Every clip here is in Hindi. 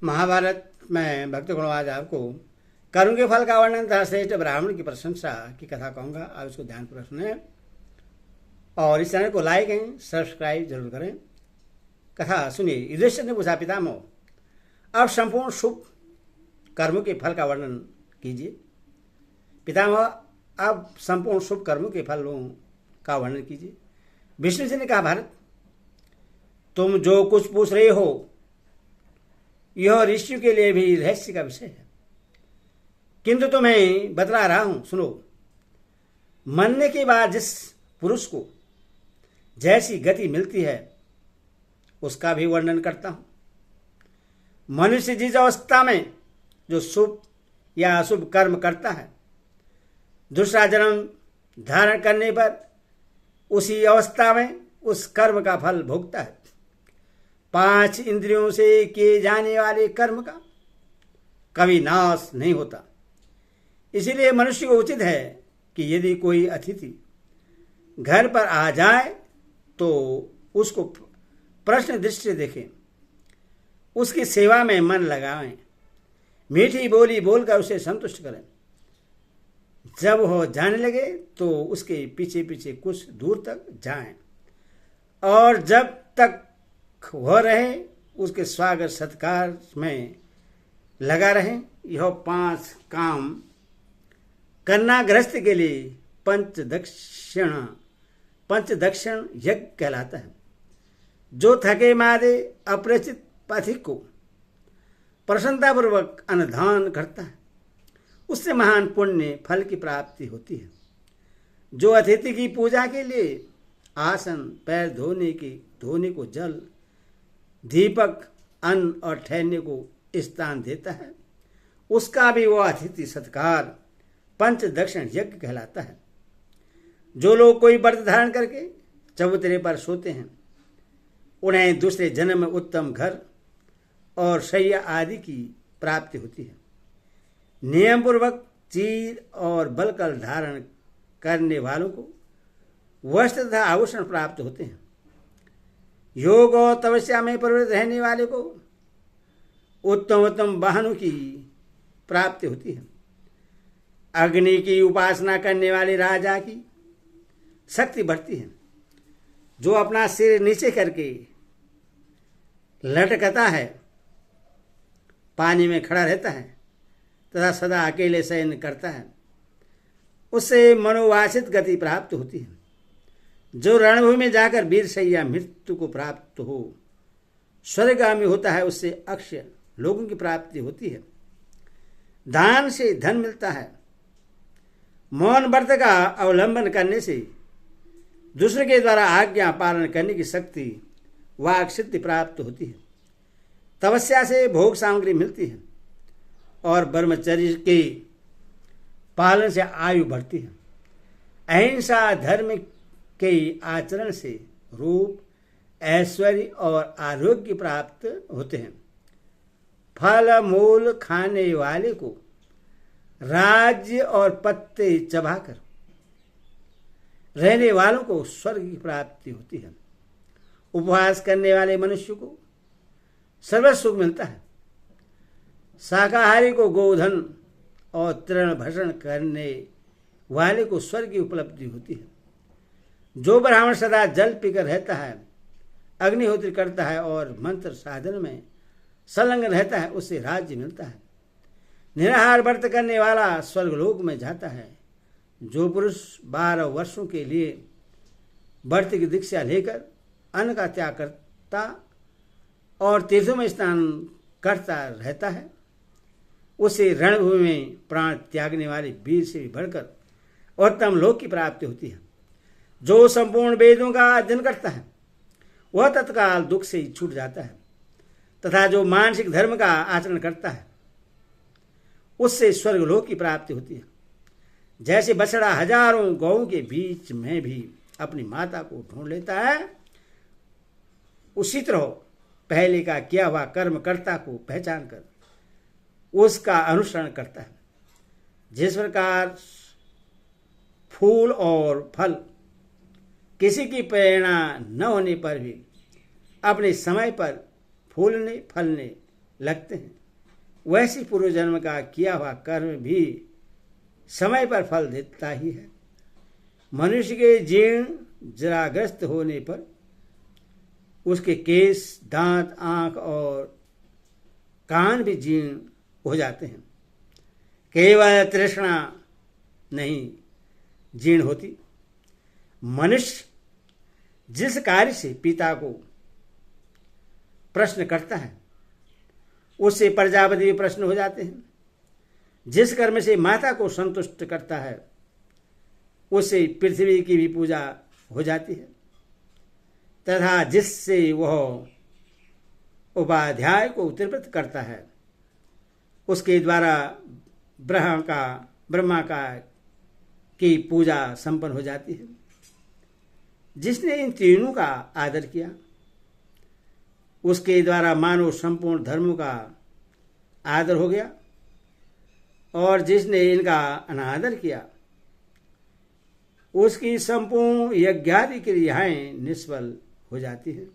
महाभारत में भक्तगण आज आपको कर्म के फल का वर्णन तथा श्रेष्ठ ब्राह्मण की प्रशंसा की कथा कहूंगा। आप इसको ध्यानपूर्वक सुने और इस चैनल को लाइक एंड सब्सक्राइब जरूर करें। कथा सुनिए। युधिष्ठिर ने पूछा, पितामह अब संपूर्ण शुभ कर्मों के फल का वर्णन कीजिए। पितामह अब संपूर्ण शुभ कर्मों के फलों का वर्णन कीजिए। विष्णु जी ने कहा, भारत तुम जो कुछ पूछ रहे हो यह ऋषियों के लिए भी रहस्य का विषय है, किंतु तुम्हें बतला रहा हूं, सुनो। मरने के बाद जिस पुरुष को जैसी गति मिलती है उसका भी वर्णन करता हूं। मनुष्य जिस अवस्था में जो शुभ या अशुभ कर्म करता है, दूसरा जन्म धारण करने पर उसी अवस्था में उस कर्म का फल भोगता है। 5 इंद्रियों से किए जाने वाले कर्म का कभी नाश नहीं होता। इसीलिए मनुष्य को उचित है कि यदि कोई अतिथि घर पर आ जाए तो उसको प्रश्न दृष्टि से देखें, उसकी सेवा में मन लगाएं, मीठी बोली बोलकर उसे संतुष्ट करें। जब वो जाने लगे तो उसके पीछे पीछे कुछ दूर तक जाएं और जब तक वह रहे उसके स्वागत सत्कार में लगा रहे। यह 5 काम करना गृहस्थ के लिए पंचदक्षिण यज्ञ कहलाता है। जो थके मारे अपरिचित पथिक को प्रसन्नतापूर्वक अन्नदान करता है उससे महान पुण्य फल की प्राप्ति होती है। जो अतिथि की पूजा के लिए आसन, पैर धोने को जल, दीपक, अन्न और ठहरने को स्थान देता है, उसका भी वह अतिथि सत्कार पंचदक्षिण यज्ञ कहलाता है। जो लोग कोई व्रत धारण करके चबूतरे पर सोते हैं उन्हें दूसरे जन्म में उत्तम घर और शैया आदि की प्राप्ति होती है। नियम पूर्वक चीर और बलकल धारण करने वालों को वस्त्र तथा आभूषण प्राप्त होते हैं। योग और तपस्या में प्रवृत्त रहने वाले को उत्तम उत्तम वाहनों की प्राप्ति होती है। अग्नि की उपासना करने वाले राजा की शक्ति बढ़ती है। जो अपना सिर नीचे करके लटकता है, पानी में खड़ा रहता है तथा सदा अकेले शयन करता है, उससे मनोवांछित गति प्राप्त होती है। जो रणभूमि में जाकर वीरशैया मृत्यु को प्राप्त हो स्वर्गगामी होता है, उससे अक्षय लोगों की प्राप्ति होती है। दान से धन मिलता है। मौन व्रत का अवलंबन करने से दूसरे के द्वारा आज्ञा पालन करने की शक्ति वाक् सिद्धि प्राप्त होती है। तपस्या से भोग सामग्री मिलती है और ब्रह्मचर्य के पालन से आयु बढ़ती है। अहिंसा धर्म के आचरण से रूप, ऐश्वर्य और आरोग्य प्राप्त होते हैं। फल मूल खाने वाले को राज्य और पत्ते चबाकर रहने वालों को स्वर्ग की प्राप्ति होती है। उपवास करने वाले मनुष्य को सर्व सुख मिलता है। शाकाहारी को गोधन और तृण भक्षण करने वाले को स्वर्ग की उपलब्धि होती है। जो ब्राह्मण सदा जल पीकर रहता है, अग्निहोत्र करता है और मंत्र साधन में संलग्न रहता है, उससे राज्य मिलता है। निराहार व्रत करने वाला स्वर्गलोक में जाता है। जो पुरुष 12 वर्षों के लिए व्रत की दीक्षा लेकर अन्न का त्याग करता और तीर्थों में स्नान करता रहता है, उसे रणभूमि में प्राण त्यागने वाले वीर से भी बढ़कर उत्तम लोक की प्राप्ति होती है। जो संपूर्ण वेदों का अध्ययन करता है वह तत्काल दुख से छूट जाता है तथा जो मानसिक धर्म का आचरण करता है उससे स्वर्गलोक की प्राप्ति होती है। जैसे बछड़ा हजारों गौओं के बीच में भी अपनी माता को ढूंढ लेता है, उसी तरह पहले का किया हुआ कर्मकर्ता को पहचान कर उसका अनुसरण करता है। जिस प्रकार फूल और फल किसी की प्रेरणा न होने पर भी अपने समय पर फूलने फलने लगते हैं, वैसी पूर्व जन्म का किया हुआ कर्म भी समय पर फल देता ही है। मनुष्य के जीर्ण जराग्रस्त होने पर उसके केस, दांत, आंख और कान भी जीर्ण हो जाते हैं। केवल तृष्णा नहीं जीर्ण होती। मनुष्य जिस कार्य से पिता को प्रश्न करता है उससे प्रजापति भी प्रश्न हो जाते हैं। जिस कर्म से माता को संतुष्ट करता है उससे पृथ्वी की भी पूजा हो जाती है, तथा जिससे वह उपाध्याय को उत्तीर्ण करता है उसके द्वारा ब्रह्मा का की पूजा संपन्न हो जाती है। जिसने इन तीनों का आदर किया उसके द्वारा मानव संपूर्ण धर्मों का आदर हो गया, और जिसने इनका अनादर किया उसकी संपूर्ण यज्ञादि क्रियाएं निष्फल हो जाती है।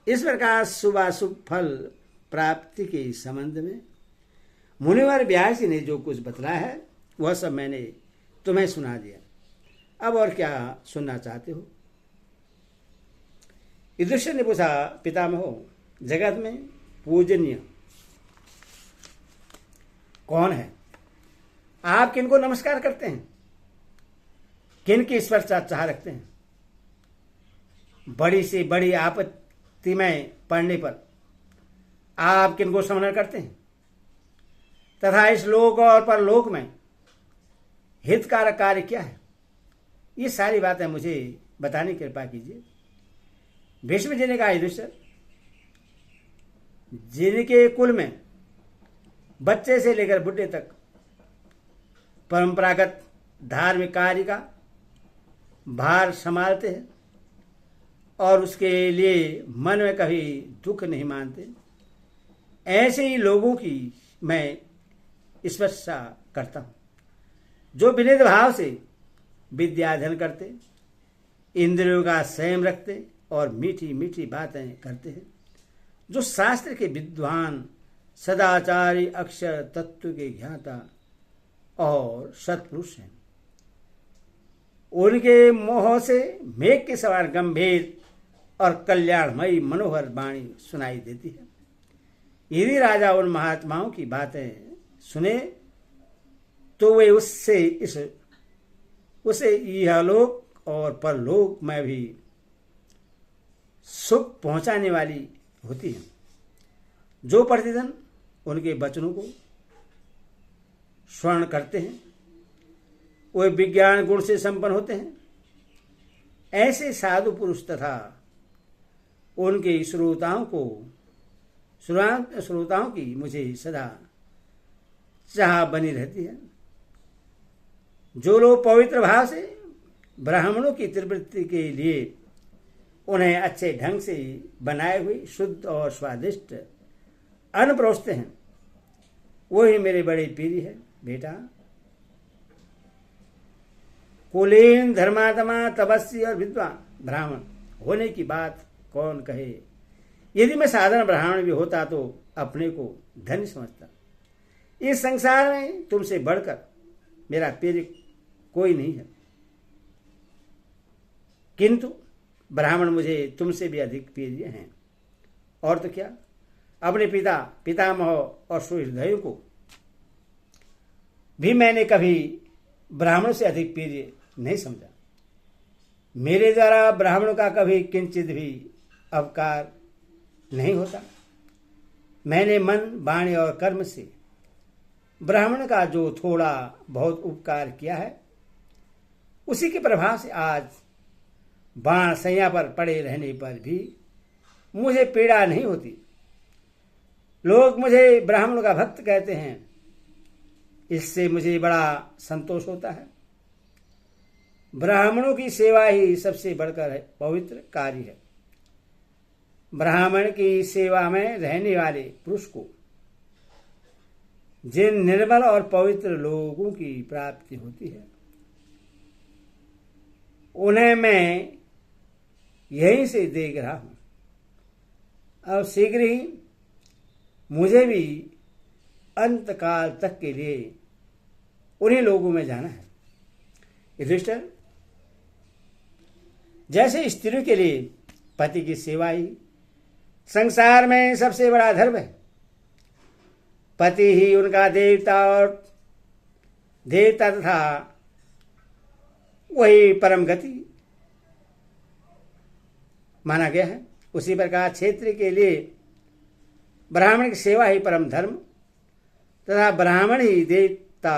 इस प्रकार शुभाशुभ फल प्राप्ति के संबंध में मुनिवर व्यास ने जो कुछ बतलाया है वह सब मैंने तुम्हें सुना दिया। अब और क्या सुनना चाहते हो? युधिष्ठिर ने पूछा, पितामहो, जगत में पूजनीय कौन है? आप किनको नमस्कार करते हैं? किन की स्पर्शा चाह रखते हैं? बड़ी से बड़ी आपत्ति में पड़ने पर आप किनको स्मरण करते हैं? तथा इस लोक और परलोक में हितकारक कार्य क्या है? ये सारी बातें मुझे बताने की कृपा कीजिए। भीष्म जी ने कहा, युधिष्ठिर, जिनके कुल में बच्चे से लेकर बुढ़े तक परंपरागत धार्मिक कार्य का भार संभालते हैं और उसके लिए मन में कभी दुख नहीं मानते, ऐसे ही लोगों की मैं स्पर्शा करता हूं, जो विनित भाव से विद्या अध्ययन करते, इंद्रियों का संयम रखते और मीठी मीठी बातें करते हैं, जो शास्त्र के विद्वान, सदाचारी, अक्षर तत्व के ज्ञाता और सत्पुरुष हैं। उनके मोह से मेघ के समान गंभीर और कल्याणमयी मनोहर वाणी सुनाई देती है। यदि राजा उन महात्माओं की बातें सुने तो वे उसे इहलोक और परलोक में भी सुख पहुंचाने वाली होती है। जो प्रतिदिन उनके वचनों को स्मरण करते हैं वे विज्ञान गुण से संपन्न होते हैं। ऐसे साधु पुरुष तथा उनके श्रोताओं की मुझे सदा चाह बनी रहती है। जो लोग पवित्र भाव से ब्राह्मणों की त्रिवृत्ति के लिए उन्हें अच्छे ढंग से बनाए हुए शुद्ध और स्वादिष्ट अन्न परोसते हैं, वही मेरे बड़े प्रिय है। बेटा, कुलीन, धर्मात्मा, तपस्वी और विद्वान ब्राह्मण होने की बात कौन कहे? यदि मैं साधारण ब्राह्मण भी होता तो अपने को धन्य समझता। इस संसार में तुमसे बढ़कर मेरा प्रिय कोई नहीं है, किंतु ब्राह्मण मुझे तुमसे भी अधिक प्रिय हैं। और तो क्या, अपने पितामह और सुहृदयों को भी मैंने कभी ब्राह्मणों से अधिक प्रिय नहीं समझा। मेरे द्वारा ब्राह्मणों का कभी किंचित भी अपकार नहीं होता। मैंने मन, वाणी और कर्म से ब्राह्मण का जो थोड़ा बहुत उपकार किया है, उसी के प्रभाव से आज बाण सैया पर पड़े रहने पर भी मुझे पीड़ा नहीं होती। लोग मुझे ब्राह्मणों का भक्त कहते हैं, इससे मुझे बड़ा संतोष होता है। ब्राह्मणों की सेवा ही सबसे बढ़कर पवित्र कार्य है। ब्राह्मण की सेवा में रहने वाले पुरुष को जिन निर्मल और पवित्र लोगों की प्राप्ति होती है, उन्हें मैं यहीं से देख रहा हूं। अब शीघ्र ही मुझे भी अंत काल तक के लिए उन्हीं लोगों में जाना है। युधिष्ठिर, जैसे स्त्रियों के लिए पति की सेवा ही संसार में सबसे बड़ा धर्म है, पति ही उनका देवता तथा वही परम गति माना गया है, उसी प्रकार क्षेत्र के लिए ब्राह्मण की सेवा ही परम धर्म तथा ब्राह्मण ही देवता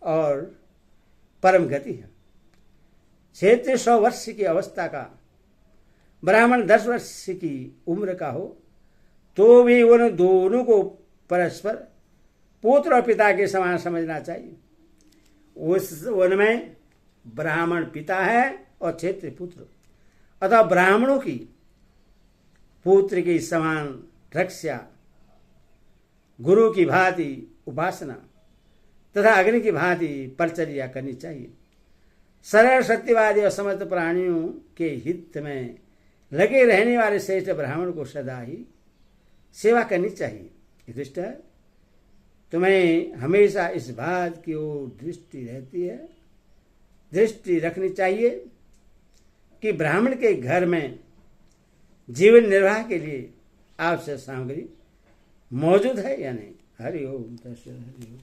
और परम गति है। क्षेत्र 100 वर्ष की अवस्था का, ब्राह्मण 10 वर्ष की उम्र का हो तो भी उन दोनों को परस्पर पुत्र और पिता के समान समझना चाहिए। उनमें ब्राह्मण पिता है और क्षेत्रीय पुत्र, अतः ब्राह्मणों की पुत्र की समान रक्षा, गुरु की भांति उपासना तथा अग्नि की भांति परिचर्या करनी चाहिए। सरल सत्यवादी और समस्त प्राणियों के हित में लगे रहने वाले श्रेष्ठ ब्राह्मण को सदा ही सेवा करनी चाहिए। युधिष्ठिर, तुम्हें हमेशा इस बात की ओर दृष्टि रखनी चाहिए कि ब्राह्मण के घर में जीवन निर्वाह के लिए आवश्यक सामग्री मौजूद है या नहीं। हरि ओम तत्सत। हरि ओम।